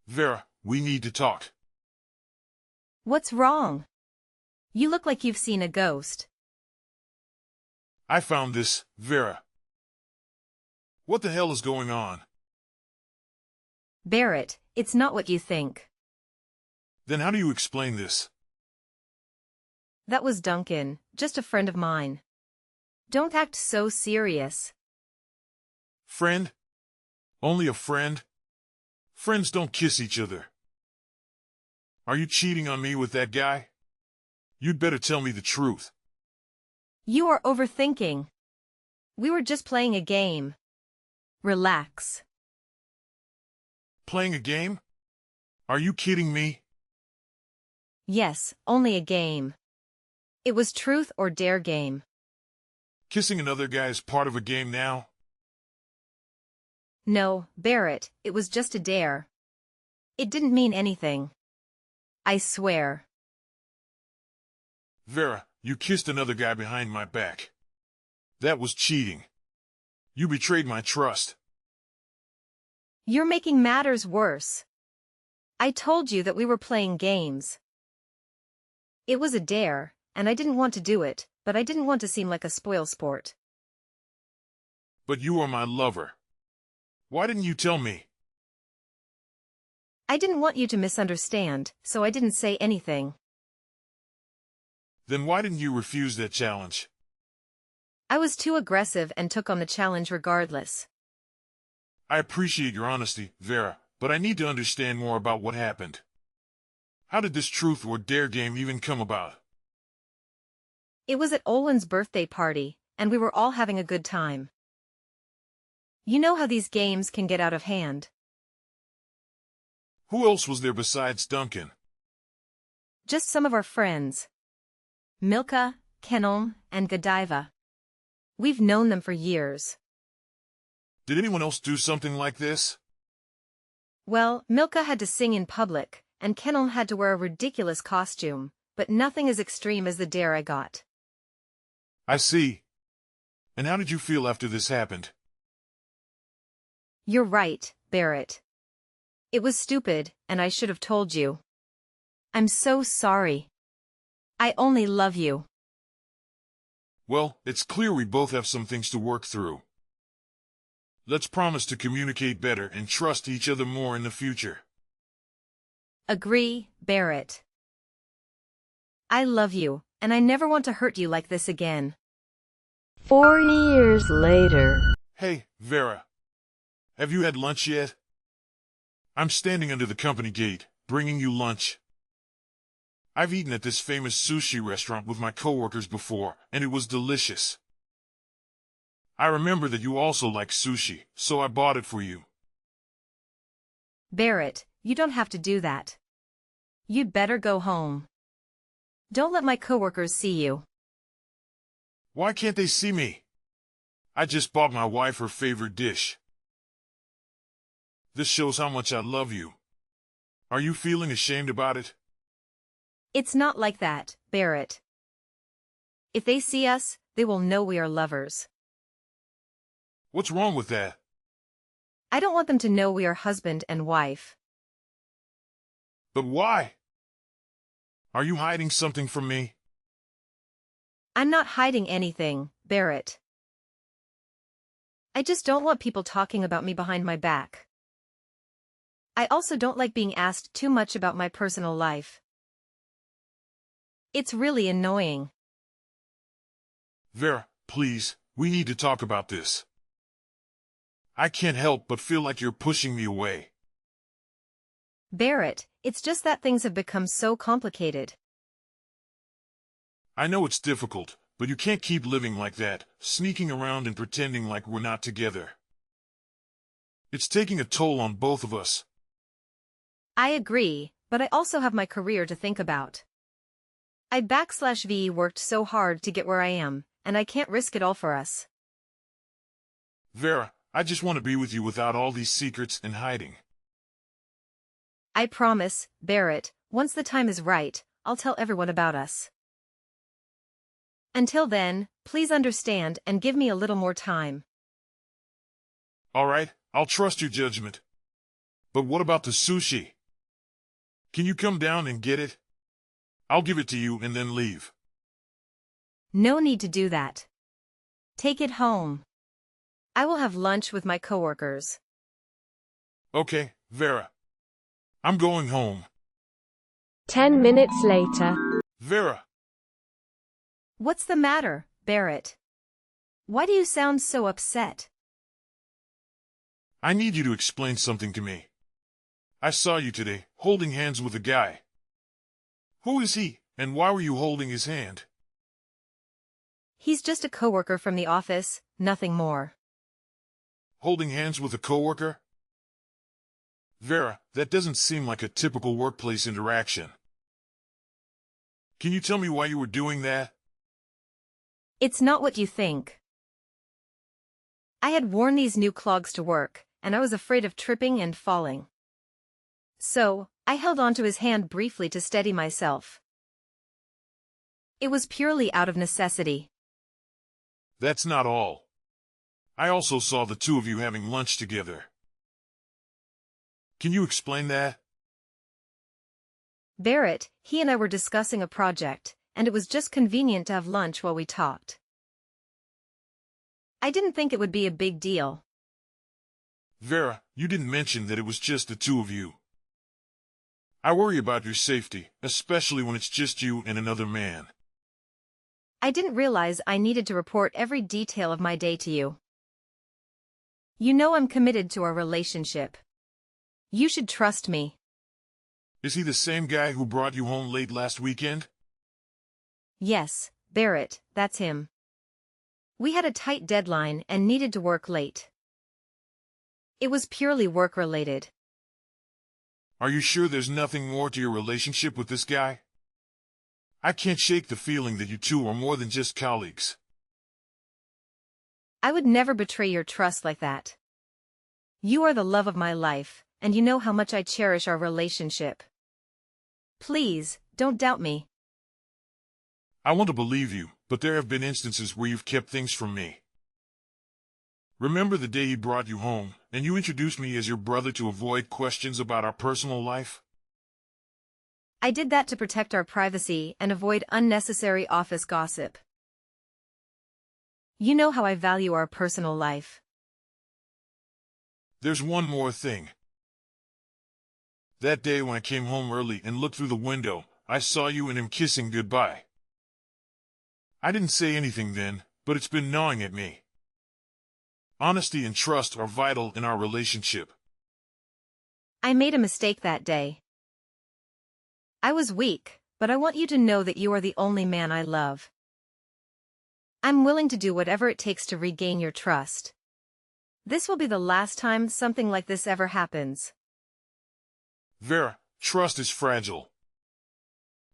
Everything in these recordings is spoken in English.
Vera, we need to talk. What's wrong? You look like you've seen a ghost. I found this, Vera. What the hell is going on? Barrett, it's not what you think. Then how do you explain this? That was Duncan, just a friend of mine. Don't act so serious. Friend? Only a friend? Friends don't kiss each other. Are you cheating on me with that guy? You'd better tell me the truth. You are overthinking. We were just playing a game. Relax. Playing a game? Are you kidding me? Yes, only a game. It was truth or dare game. Kissing another guy is part of a game now? No, Barrett, it was just a dare. It didn't mean anything. I swear. Vera, you kissed another guy behind my back. That was cheating. You betrayed my trust. You're making matters worse. I told you that we were playing games. It was a dare, and I didn't want to do it, but I didn't want to seem like a spoilsport. But you are my lover. Why didn't you tell me? I didn't want you to misunderstand, so I didn't say anything. Then why didn't you refuse that challenge? I was too aggressive and took on the challenge regardless. I appreciate your honesty, Vera, but I need to understand more about what happened. How did this truth or dare game even come about? It was at Olin's birthday party, and we were all having a good time. You know how these games can get out of hand. Who else was there besides Duncan? Just some of our friends. Milka, Kenon, and Godiva. We've known them for years. Did anyone else do something like this? Well, Milka had to sing in public, and Kenon had to wear a ridiculous costume, but nothing as extreme as the dare I got. I see. And how did you feel after this happened? You're right, Barrett. It was stupid, and I should have told you. I'm so sorry. I only love you. Well, it's clear we both have some things to work through. Let's promise to communicate better and trust each other more in the future. Agree, Barrett. I love you, and I never want to hurt you like this again. 4 years later. Hey, Vera. Have you had lunch yet? I'm standing under the company gate, bringing you lunch. I've eaten at this famous sushi restaurant with my coworkers before, and it was delicious. I remember that you also like sushi, so I bought it for you. Barrett, you don't have to do that. You'd better go home. Don't let my coworkers see you. Why can't they see me? I just bought my wife her favorite dish. This shows how much I love you. Are you feeling ashamed about it? It's not like that, Barrett. If they see us, they will know we are lovers. What's wrong with that? I don't want them to know we are husband and wife. But why? Are you hiding something from me? I'm not hiding anything, Barrett. I just don't want people talking about me behind my back. I also don't like being asked too much about my personal life. It's really annoying. Vera, please, we need to talk about this. I can't help but feel like you're pushing me away. Barrett, it's just that things have become so complicated. I know it's difficult, but you can't keep living like that, sneaking around and pretending like we're not together. It's taking a toll on both of us. I agree, but I also have my career to think about. I/V worked so hard to get where I am, and I can't risk it all for us. Vera, I just want to be with you without all these secrets and hiding. I promise, Barrett, once the time is right, I'll tell everyone about us. Until then, please understand and give me a little more time. All right, I'll trust your judgment. But what about the sushi? Can you come down and get it? I'll give it to you and then leave. No need to do that. Take it home. I will have lunch with my coworkers. Okay, Vera. I'm going home. 10 minutes later. Vera, What's the matter, Barrett? Why do you sound so upset? I need you to explain something to me. I saw you today, holding hands with a guy. Who is he, and why were you holding his hand? He's just a coworker from the office, nothing more. Holding hands with a coworker? Vera, that doesn't seem like a typical workplace interaction. Can you tell me why you were doing that? It's not what you think. I had worn these new clogs to work, and I was afraid of tripping and falling. So, I held onto his hand briefly to steady myself. It was purely out of necessity. That's not all. I also saw the two of you having lunch together. Can you explain that? Barrett, he and I were discussing a project, and it was just convenient to have lunch while we talked. I didn't think it would be a big deal. Vera, you didn't mention that it was just the two of you. I worry about your safety, especially when it's just you and another man. I didn't realize I needed to report every detail of my day to you. You know I'm committed to our relationship. You should trust me. Is he the same guy who brought you home late last weekend? Yes, Barrett, that's him. We had a tight deadline and needed to work late. It was purely work-related. Are you sure there's nothing more to your relationship with this guy? I can't shake the feeling that you two are more than just colleagues. I would never betray your trust like that. You are the love of my life, and you know how much I cherish our relationship. Please, don't doubt me. I want to believe you, but there have been instances where you've kept things from me. Remember the day he brought you home, and you introduced me as your brother to avoid questions about our personal life? I did that to protect our privacy and avoid unnecessary office gossip. You know how I value our personal life. There's one more thing. That day when I came home early and looked through the window, I saw you and him kissing goodbye. I didn't say anything then, but it's been gnawing at me. Honesty and trust are vital in our relationship. I made a mistake that day. I was weak, but I want you to know that you are the only man I love. I'm willing to do whatever it takes to regain your trust. This will be the last time something like this ever happens. Vera, trust is fragile.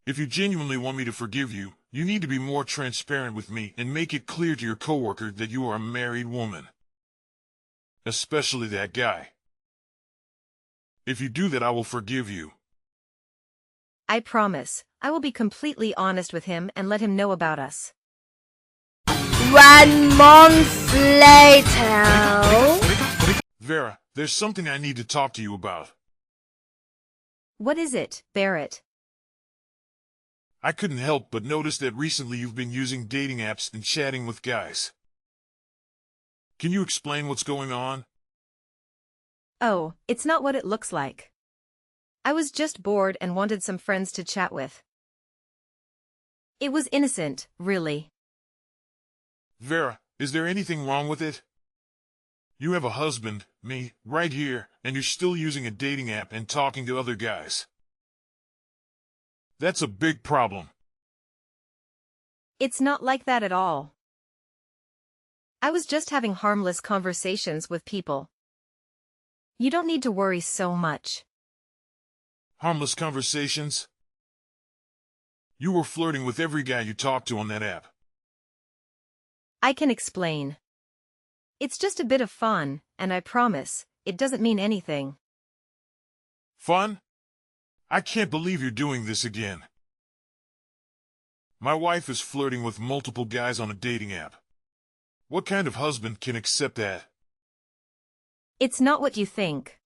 If you genuinely want me to forgive you, you need to be more transparent with me and make it clear to your coworker that you are a married woman. Especially that guy. If you do that, I will forgive you. I promise, I will be completely honest with him and let him know about us. 1 month later. Vera, there's something I need to talk to you about. What is it, Barrett? I couldn't help but notice that recently you've been using dating apps and chatting with guys. Can you explain what's going on? Oh, it's not what it looks like. I was just bored and wanted some friends to chat with. It was innocent, really. Vera, is there anything wrong with it? You have a husband, me, right here, and you're still using a dating app and talking to other guys. That's a big problem. It's not like that at all. I was just having harmless conversations with people. You don't need to worry so much. Harmless conversations? You were flirting with every guy you talked to on that app. I can explain. It's just a bit of fun, and I promise, it doesn't mean anything. Fun? I can't believe you're doing this again. My wife is flirting with multiple guys on a dating app. What kind of husband can accept that? It's not what you think.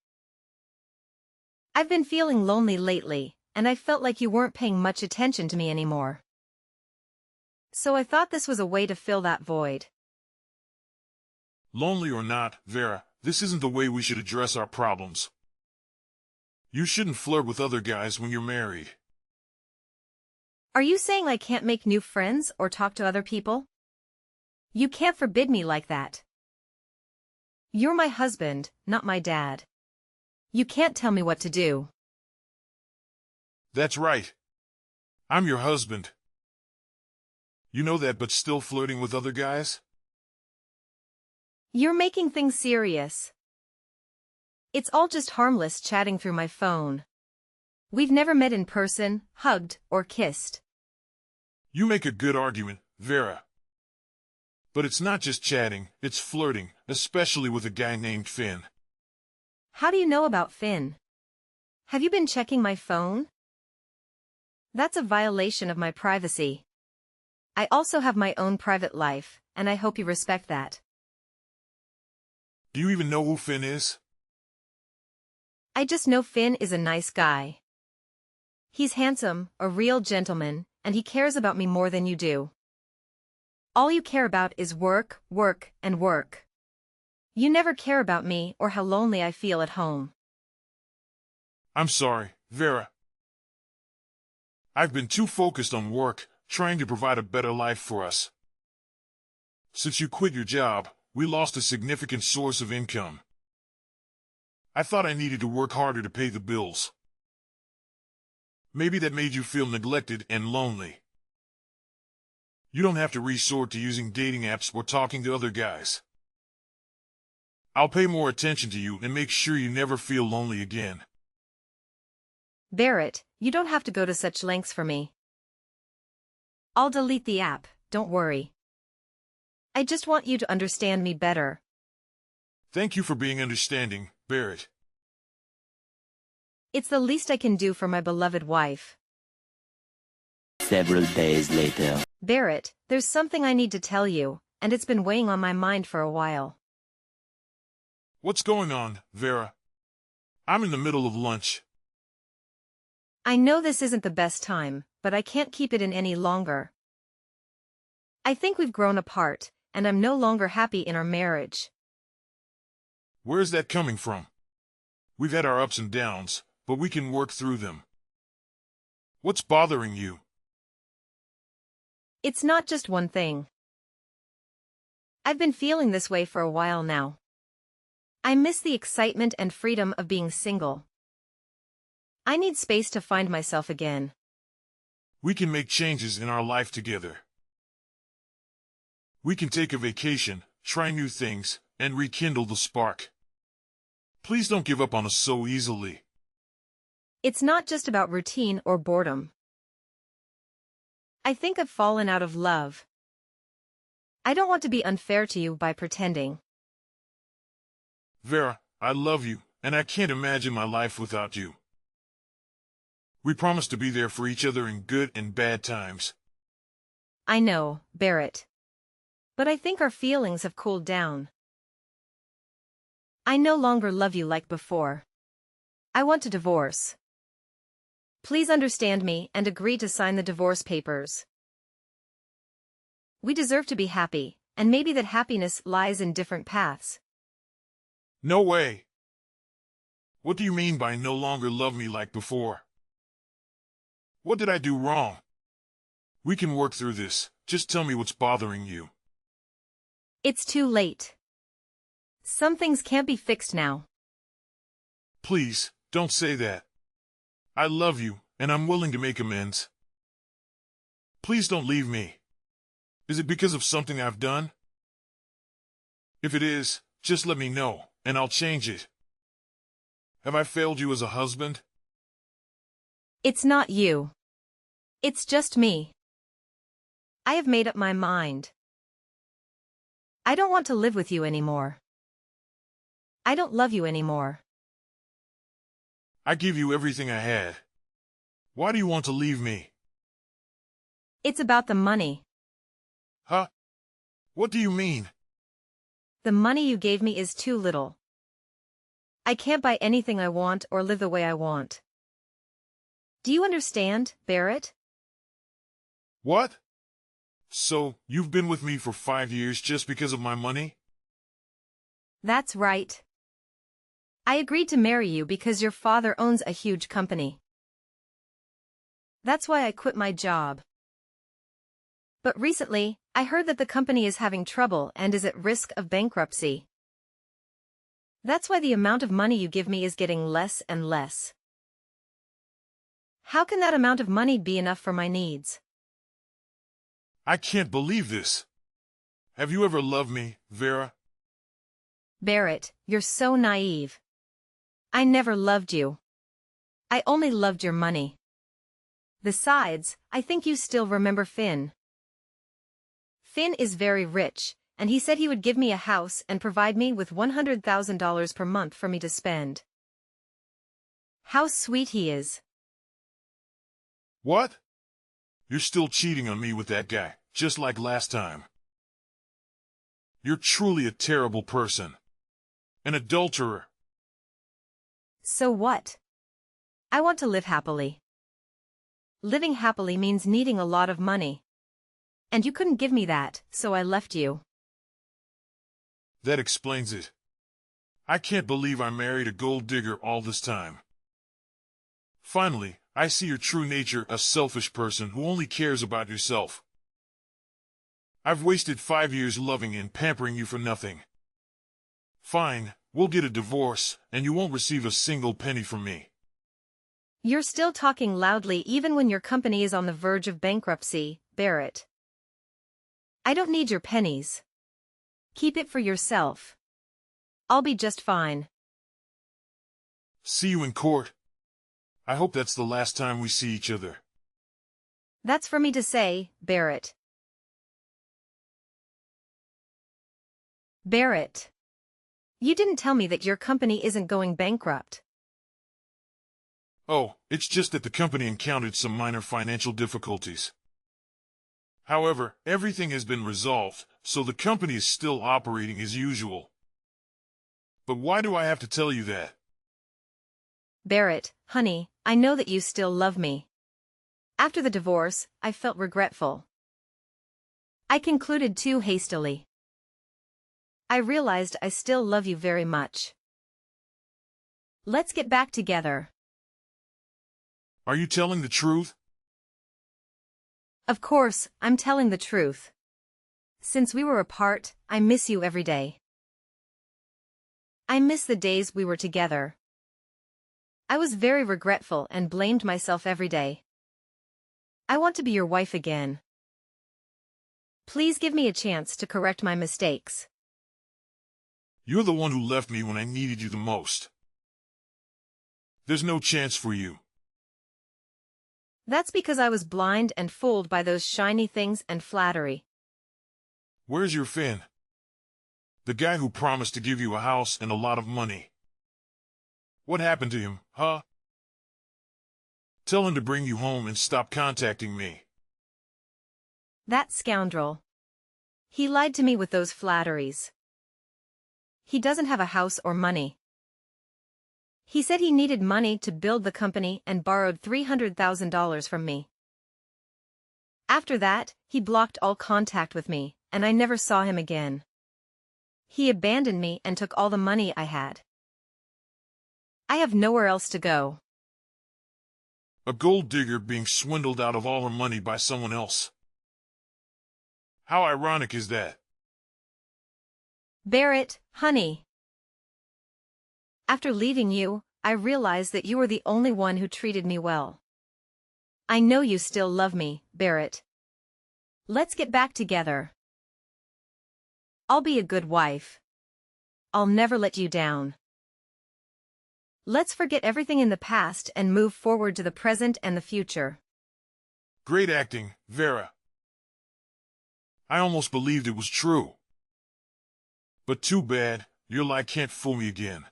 I've been feeling lonely lately, and I felt like you weren't paying much attention to me anymore. So I thought this was a way to fill that void. Lonely or not, Vera, this isn't the way we should address our problems. You shouldn't flirt with other guys when you're married. Are you saying I can't make new friends or talk to other people? You can't forbid me like that. You're my husband, not my dad. You can't tell me what to do. That's right. I'm your husband. You know that, but still flirting with other guys? You're making things serious. It's all just harmless chatting through my phone. We've never met in person, hugged, or kissed. You make a good argument, Vera. But it's not just chatting, it's flirting, especially with a guy named Finn. How do you know about Finn? Have you been checking my phone? That's a violation of my privacy. I also have my own private life, and I hope you respect that. Do you even know who Finn is? I just know Finn is a nice guy. He's handsome, a real gentleman, and he cares about me more than you do. All you care about is work, work, and work. You never care about me or how lonely I feel at home. I'm sorry, Vera. I've been too focused on work, trying to provide a better life for us. Since you quit your job, we lost a significant source of income. I thought I needed to work harder to pay the bills. Maybe that made you feel neglected and lonely. You don't have to resort to using dating apps or talking to other guys. I'll pay more attention to you and make sure you never feel lonely again. Barrett, you don't have to go to such lengths for me. I'll delete the app, don't worry. I just want you to understand me better. Thank you for being understanding, Barrett. It's the least I can do for my beloved wife. Several days later. Barrett, there's something I need to tell you, and it's been weighing on my mind for a while. What's going on, Vera? I'm in the middle of lunch. I know this isn't the best time, but I can't keep it in any longer. I think we've grown apart, and I'm no longer happy in our marriage. Where's that coming from? We've had our ups and downs, but we can work through them. What's bothering you? It's not just one thing. I've been feeling this way for a while now. I miss the excitement and freedom of being single. I need space to find myself again. We can make changes in our life together. We can take a vacation, try new things, and rekindle the spark. Please don't give up on us so easily. It's not just about routine or boredom. I think I've fallen out of love. I don't want to be unfair to you by pretending. Vera, I love you, and I can't imagine my life without you. We promise to be there for each other in good and bad times. I know, Barrett. But I think our feelings have cooled down. I no longer love you like before. I want a divorce. Please understand me and agree to sign the divorce papers. We deserve to be happy, and maybe that happiness lies in different paths. No way. What do you mean by no longer love me like before? What did I do wrong? We can work through this. Just tell me what's bothering you. It's too late. Some things can't be fixed now. Please, don't say that. I love you, and I'm willing to make amends. Please don't leave me. Is it because of something I've done? If it is, just let me know, and I'll change it. Have I failed you as a husband? It's not you. It's just me. I have made up my mind. I don't want to live with you anymore. I don't love you anymore. I give you everything I had. Why do you want to leave me? It's about the money. Huh? What do you mean? The money you gave me is too little. I can't buy anything I want or live the way I want. Do you understand, Barrett? What? So, you've been with me for 5 years just because of my money? That's right. I agreed to marry you because your father owns a huge company. That's why I quit my job. But recently, I heard that the company is having trouble and is at risk of bankruptcy. That's why the amount of money you give me is getting less and less. How can that amount of money be enough for my needs? I can't believe this. Have you ever loved me, Vera? Barrett, you're so naive. I never loved you. I only loved your money. Besides, I think you still remember Finn. Finn is very rich, and he said he would give me a house and provide me with $100,000 per month for me to spend. How sweet he is. What? You're still cheating on me with that guy, just like last time. You're truly a terrible person. An adulterer. So what? I want to live happily. Living happily means needing a lot of money. And you couldn't give me that, so I left you. That explains it. I can't believe I married a gold digger all this time. Finally, I see your true nature, a selfish person who only cares about yourself. I've wasted 5 years loving and pampering you for nothing. Fine, we'll get a divorce, and you won't receive a single penny from me. You're still talking loudly even when your company is on the verge of bankruptcy, Barrett. I don't need your pennies. Keep it for yourself. I'll be just fine. See you in court. I hope that's the last time we see each other. That's for me to say, Barrett. Barrett. You didn't tell me that your company isn't going bankrupt. Oh, it's just that the company encountered some minor financial difficulties. However, everything has been resolved, so the company is still operating as usual. But why do I have to tell you that? Barrett, honey, I know that you still love me. After the divorce, I felt regretful. I concluded too hastily. I realized I still love you very much. Let's get back together. Are you telling the truth? Of course, I'm telling the truth. Since we were apart, I miss you every day. I miss the days we were together. I was very regretful and blamed myself every day. I want to be your wife again. Please give me a chance to correct my mistakes. You're the one who left me when I needed you the most. There's no chance for you. That's because I was blind and fooled by those shiny things and flattery. Where's your Finn? The guy who promised to give you a house and a lot of money. What happened to him, huh? Tell him to bring you home and stop contacting me. That scoundrel. He lied to me with those flatteries. He doesn't have a house or money. He said he needed money to build the company and borrowed $300,000 from me. After that, he blocked all contact with me, and I never saw him again. He abandoned me and took all the money I had. I have nowhere else to go. A gold digger being swindled out of all her money by someone else. How ironic is that? Barrett, honey. After leaving you, I realized that you were the only one who treated me well. I know you still love me, Barrett. Let's get back together. I'll be a good wife. I'll never let you down. Let's forget everything in the past and move forward to the present and the future. Great acting, Vera. I almost believed it was true. But too bad, your lie can't fool me again.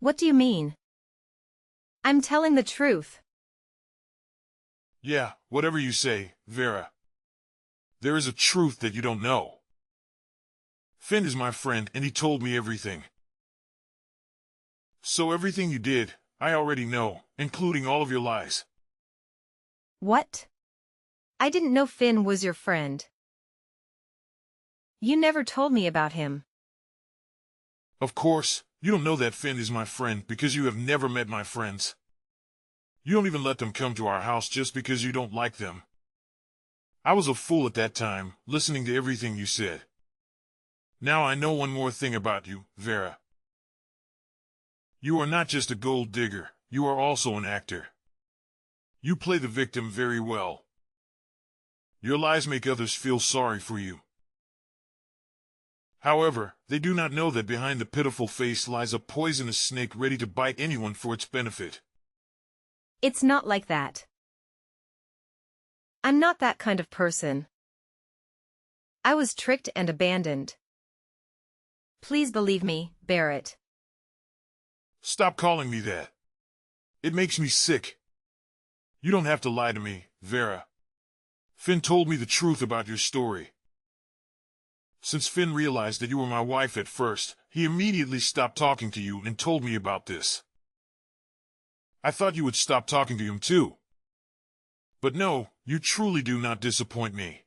What do you mean? I'm telling the truth. Yeah, whatever you say, Vera. There is a truth that you don't know. Finn is my friend and he told me everything. So everything you did, I already know, including all of your lies. What? I didn't know Finn was your friend. You never told me about him. Of course, you don't know that Finn is my friend because you have never met my friends. You don't even let them come to our house just because you don't like them. I was a fool at that time, listening to everything you said. Now I know one more thing about you, Vera. You are not just a gold digger, you are also an actor. You play the victim very well. Your lies make others feel sorry for you. However, they do not know that behind the pitiful face lies a poisonous snake ready to bite anyone for its benefit. It's not like that. I'm not that kind of person. I was tricked and abandoned. Please believe me, Barrett. Stop calling me that. It makes me sick. You don't have to lie to me, Vera. Finn told me the truth about your story. Since Finn realized that you were my wife at first, he immediately stopped talking to you and told me about this. I thought you would stop talking to him too. But no, you truly do not disappoint me.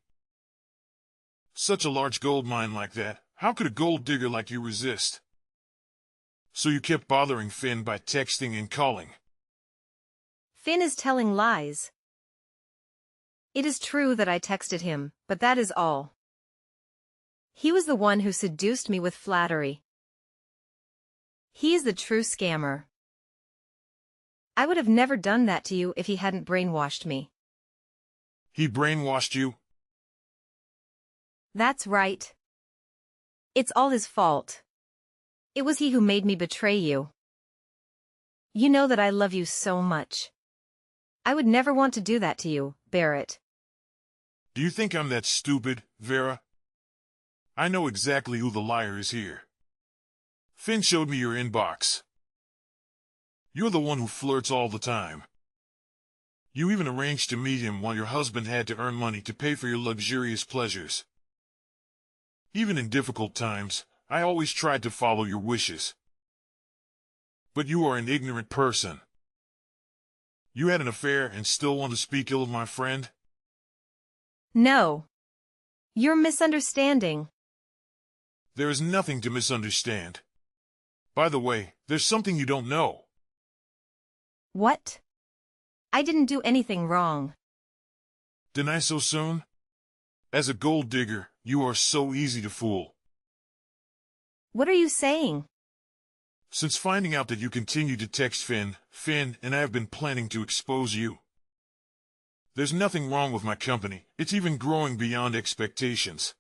Such a large gold mine like that, how could a gold digger like you resist? So you kept bothering Finn by texting and calling. Finn is telling lies. It is true that I texted him, but that is all. He was the one who seduced me with flattery. He is the true scammer. I would have never done that to you if he hadn't brainwashed me. He brainwashed you? That's right. It's all his fault. It was he who made me betray you. You know that I love you so much. I would never want to do that to you, Barrett. Do you think I'm that stupid, Vera? I know exactly who the liar is here. Finn showed me your inbox. You're the one who flirts all the time. You even arranged to meet him while your husband had to earn money to pay for your luxurious pleasures. Even in difficult times, I always tried to follow your wishes. But you are an ignorant person. You had an affair and still want to speak ill of my friend? No. You're misunderstanding. There is nothing to misunderstand. By the way, there's something you don't know. What? I didn't do anything wrong. Deny so soon? As a gold digger, you are so easy to fool. What are you saying? Since finding out that you continue to text Finn and I have been planning to expose you. There's nothing wrong with my company, it's even growing beyond expectations.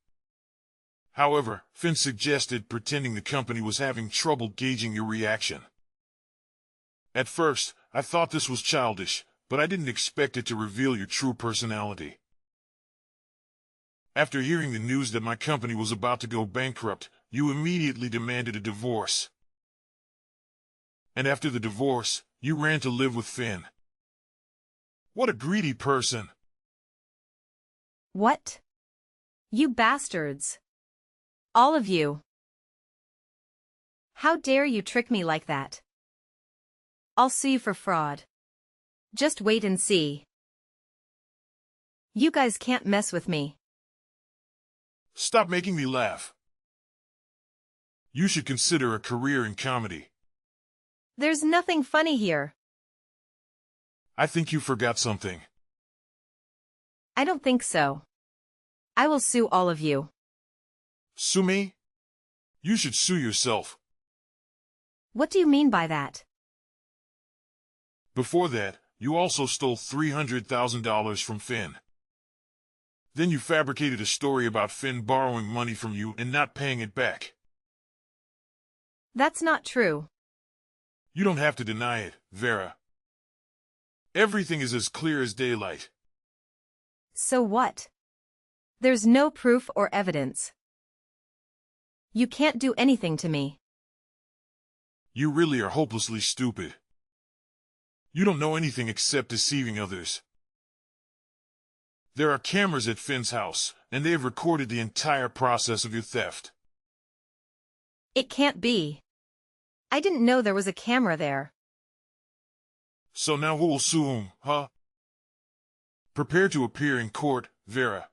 However, Finn suggested pretending the company was having trouble gauging your reaction. At first, I thought this was childish, but I didn't expect it to reveal your true personality. After hearing the news that my company was about to go bankrupt, you immediately demanded a divorce. And after the divorce, you ran to live with Finn. What a greedy person. What? You bastards. All of you. How dare you trick me like that? I'll sue you for fraud. Just wait and see. You guys can't mess with me. Stop making me laugh. You should consider a career in comedy. There's nothing funny here. I think you forgot something. I don't think so. I will sue all of you. Sue me? You should sue yourself. What do you mean by that? Before that, you also stole $300,000 from Finn. Then you fabricated a story about Finn borrowing money from you and not paying it back. That's not true. You don't have to deny it, Vera. Everything is as clear as daylight. So what? There's no proof or evidence. You can't do anything to me. You really are hopelessly stupid. You don't know anything except deceiving others. There are cameras at Finn's house, and they have recorded the entire process of your theft. It can't be. I didn't know there was a camera there. So now who will sue whom, huh? Prepare to appear in court, Vera.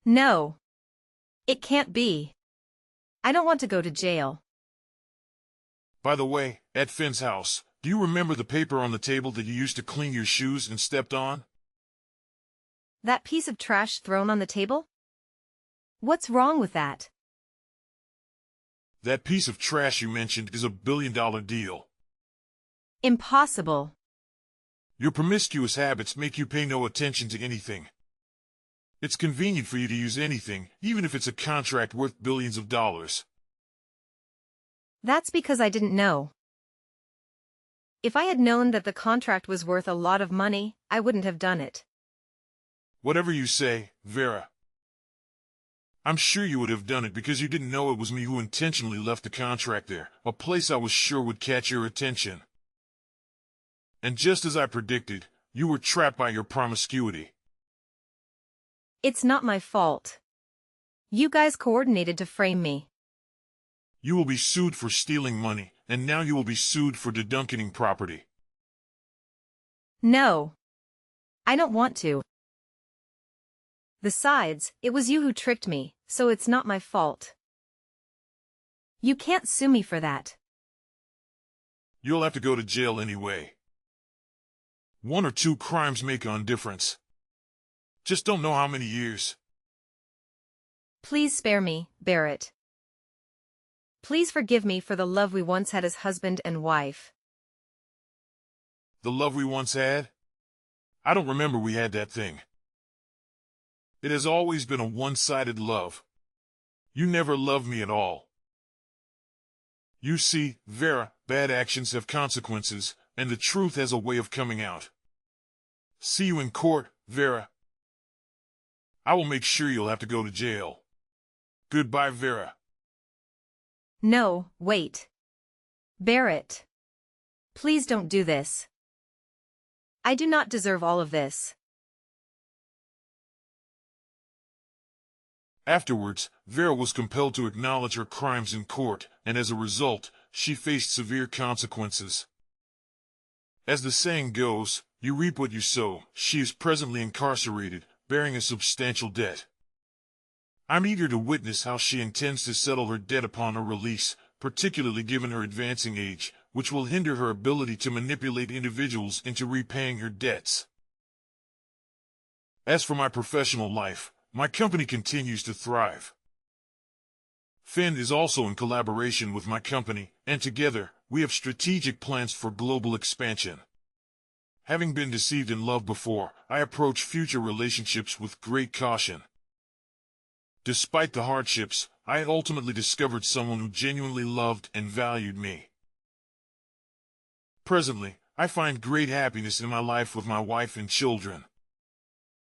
No. It can't be. I don't want to go to jail. By the way, at Finn's house, do you remember the paper on the table that you used to clean your shoes and stepped on? That piece of trash thrown on the table? What's wrong with that? That piece of trash you mentioned is a billion-dollar deal. Impossible. Your promiscuous habits make you pay no attention to anything. It's convenient for you to use anything, even if it's a contract worth billions of dollars. That's because I didn't know. If I had known that the contract was worth a lot of money, I wouldn't have done it. Whatever you say, Vera. I'm sure you would have done it because you didn't know it was me who intentionally left the contract there, a place I was sure would catch your attention. And just as I predicted, you were trapped by your promiscuity. It's not my fault. You guys coordinated to frame me. You will be sued for stealing money, and now you will be sued for deduncating property. No. I don't want to. Besides, it was you who tricked me, so it's not my fault. You can't sue me for that. You'll have to go to jail anyway. 1 or 2 crimes make a difference. Just don't know how many years. Please spare me, Barrett. Please forgive me for the love we once had as husband and wife. The love we once had? I don't remember we had that thing. It has always been a one-sided love. You never loved me at all. You see, Vera, bad actions have consequences, and the truth has a way of coming out. See you in court, Vera. I will make sure you'll have to go to jail. Goodbye, Vera. No, wait. Barrett. Please don't do this. I do not deserve all of this. Afterwards, Vera was compelled to acknowledge her crimes in court, and as a result, she faced severe consequences. As the saying goes, you reap what you sow. She is presently incarcerated, bearing a substantial debt. I'm eager to witness how she intends to settle her debt upon her release, particularly given her advancing age, which will hinder her ability to manipulate individuals into repaying her debts. As for my professional life, my company continues to thrive. Finn is also in collaboration with my company, and together, we have strategic plans for global expansion. Having been deceived in love before, I approach future relationships with great caution. Despite the hardships, I had ultimately discovered someone who genuinely loved and valued me. Presently, I find great happiness in my life with my wife and children.